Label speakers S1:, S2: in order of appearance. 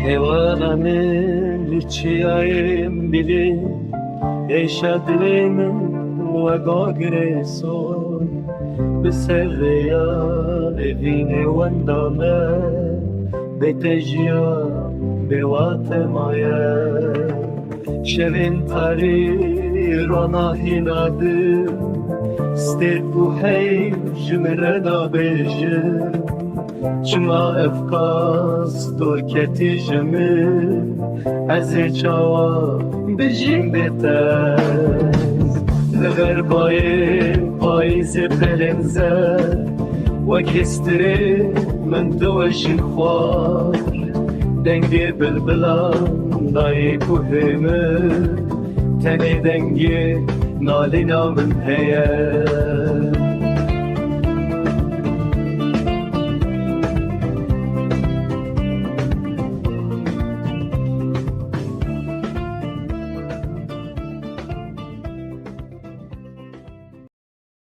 S1: Hewara çiyayên bilind dilê wek agirê son bi ser rêya evînê wendame bête jiyan bê wate maye Şevên tarî ronahî nadin Stêrk û heyv ji min re nabêjin Çima evqas ketî ji min ez ê çawa bijîm bête li ber bayê payîzê pelên zer wek hêstirên min diweşin xwar dengê bilbilan nayê ku hêmin tenê dengê nalîna min heye